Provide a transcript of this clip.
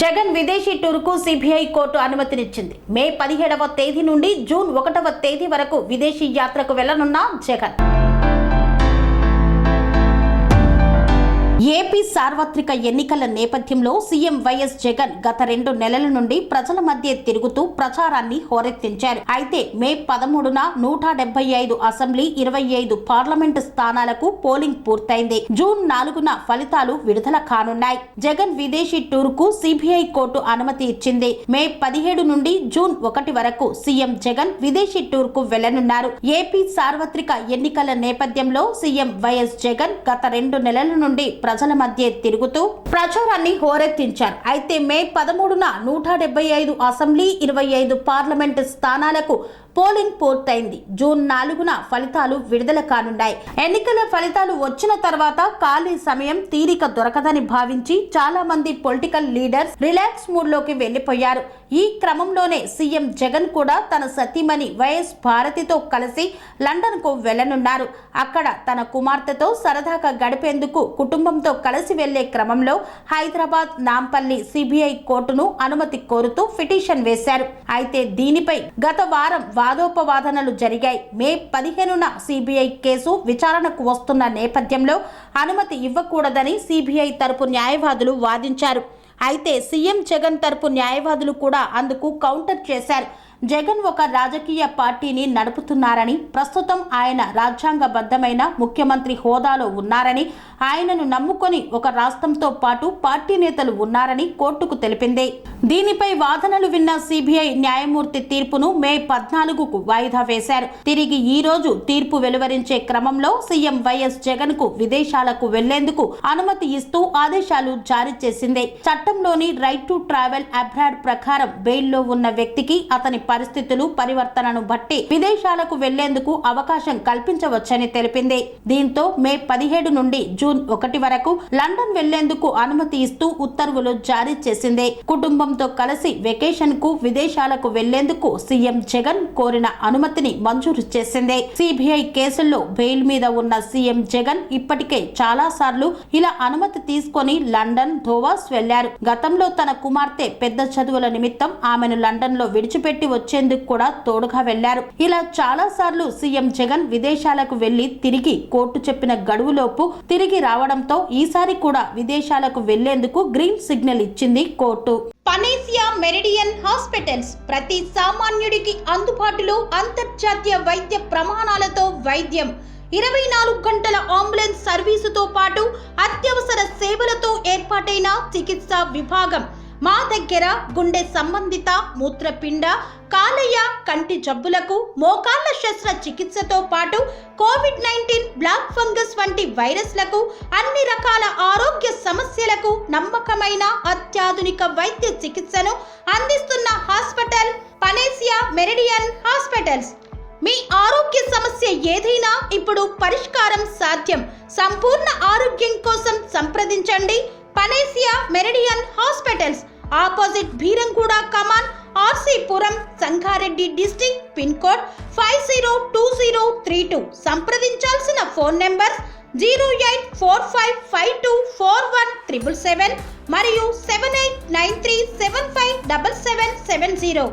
జగన్ విదేశీ టూర్కు CBI court అనుమతినిచ్చింది. మే 17వ తేదీ నుండి జూన్ 1వ తేదీ వరకు విదేశీ యాత్రకు వెళ్లనున్న జగన్ ఏపీ సార్వత్రిక ఎన్నికల నేపథ్యంలో సీఎం వైఎస్ జగన్ గత 2 నెలల నుండి ప్రజల మధ్య తిరుగుతూ ప్రచారాన్ని హోరెత్తించారు. అయితే మే 13న 175 అసెంబ్లీ 25 పార్లమెంటు స్థానాలకు పోలింగ్ పూర్తయింది. జూన్ 4న ఫలితాలు విడుదల కానున్నాయి. జగన్ విదేశీ టూర్కు సిబిఐ కోర్టు అనుమతి ఇచ్చింది. మే 17 నుండి జూన్ 1 వరకు సీఎం జగన్ విదేశీ టూర్కు వెళ్లనున్నారు. ఏపీ సార్వత్రిక ఎన్నికల నేపథ్యంలో సీఎం వైఎస్ జగన్ గత 2 నెలల నుండి ప్రజల మధ్య తిరుగుతూ ప్రచారాన్ని హోరెత్తించారు. అయితే మే 13న 175 అసెంబ్లీ 25 పార్లమెంటు స్థానాలకు పోలింగ్ పూర్తయింది. జూన్ 4న ఫలితాలు విడుదల కానున్నాయి. ఎన్నికల ఫలితాలు వచ్చిన తర్వాత ఖాళీ సమయం తీరిక దొరకదని భావించి చాలా మంది పొలిటికల్ లీడర్స్ రిలాక్స్ మూడ్ లోకి వెళ్లిపోయారు. ఈ క్రమంలోనే సీఎం జగన్ కూడా తన సతీమణి వైఎస్ భారతితో కలిసి లండన్ కు వెళ్లనున్నారు. అక్కడ తన కుమార్తెతో సరదాగా గడిపేందుకు కుటుంబంతో కలిసి వెళ్లే క్రమంలో హైదరాబాద్ నాంపల్లి సిబిఐ కోర్టును అనుమతి కోరుతూ పిటిషన్ వేశారు. అయితే దీనిపై గత వారం వాదోపవాదనలు జరిగాయి. మే 15న సిబిఐ కేసు విచారణకు వస్తున్న నేపథ్యంలో అనుమతి ఇవ్వకూడదని సిబిఐ తరపు న్యాయవాదులు వాదించారు. అయితే సీఎం జగన్ తరపు న్యాయవాదులు కూడా అందుకు కౌంటర్ చేశారు. జగన్ ఒక రాజకీయ పార్టీని నడుపుతున్నారని, ప్రస్తుతం ఆయన రాజ్యాంగబద్ధమైన ముఖ్యమంత్రి హోదాలో ఉన్నారని, ఆయనను నమ్ముకొని ఒక రాష్ట్రంతో పాటు పార్టీ నేతలు ఉన్నారని కోర్టుకు తెలిపింది. దీనిపై వాదనలు విన్న సిబిఐ న్యాయమూర్తి తీర్పును మే 14కు వాయిదా వేశారు. తిరిగి ఈ రోజు తీర్పు వెలువరించే క్రమంలో సీఎం వైఎస్ జగన్ కు విదేశాలకు వెళ్లేందుకు అనుమతి ఇస్తూ ఆదేశాలు జారీ చేసింది. చట్టంలోని రైట్ టు ట్రావెల్ అబ్రాడ్ ప్రకారం బెయిల్లో ఉన్న వ్యక్తికి అతని పరిస్థితులు పరివర్తనను బట్టి విదేశాలకు వెళ్లేందుకు అవకాశం కల్పించవచ్చని తెలిపింది. దీంతో మే 17 నుండి జూన్ 1 వరకు లండన్ వెళ్లేందుకు అనుమతి ఇస్తూ ఉత్తర్వులు జారీ చేసింది. కుటుంబంతో కలిసి వెకేషన్ కు విదేశాలకు వెళ్లేందుకు సీఎం జగన్ కోరిన అనుమతిని మంజూరు చేసింది. సిబిఐ కేసుల్లో బెయిల్ మీద ఉన్న సీఎం జగన్ ఇప్పటికే చాలా సార్లు ఇలా అనుమతి తీసుకొని లండన్, ధోవాస్ వెళ్లారు. గతంలో తన కుమార్తె పెద్ద చదువుల నిమిత్తం ఆమెను లండన్ లో విడిచిపెట్టి వచ్చేందుకు కూడా తోడుగా వెళ్లారు. ఇలా చాలా సార్లు సీఎం జగన్ విదేశాలకు వెళ్లి తిరిగి కోర్టు చెప్పిన గడువులోపు తిరిగి రావడంతో ఈసారి కూడా విదేశాలకు వెళ్లేందుకు గ్రీన్ సిగ్నల్ ఇచ్చింది కోర్టు. పనేసియా మెరిడియన్ హాస్పిటల్స్ ప్రతి సామాన్యుడికి అందుబాటులో అంతర్జాతీయ వైద్య ప్రమాణాలతో వైద్యం, 24 గంటల అంబులెన్స్ సర్వీసుతో పాటు అత్యవసర సేవలతో ఏర్పాటైన చికిత్సా విభాగం. మా దగ్గర గుండె సంబంధిత, మూత్రపిండ, కాలేయ, కంటి జబ్బులకు, మోకాళ్ల శస్త్రచికిత్సతో పాటు కోవిడ్-19, బ్లాక్ ఫంగస్ వంటి వైరస్లకు, అన్ని రకాల ఆరోగ్య సమస్యలకు నమ్మకమైన అత్యాధునిక వైద్య చికిత్సను అందిస్తున్న హాస్పిటల్ పనేసియా మెరిడియన్ హాస్పిటల్స్. మీ ఆరోగ్య సమస్య ఏదైనా ఇప్పుడు పరిష్కారం సాధ్యం. సంపూర్ణ ఆరోగ్యం కోసం సంప్రదించండి Panacea Meridian hospitals. Opposite Bheeramguda Kaman, RC Puram, Sangareddy district. Pin code 502032. సంప్రదించాల్సిన ఫోన్ నెంబర్ 0845524177 మరియు 7893757770.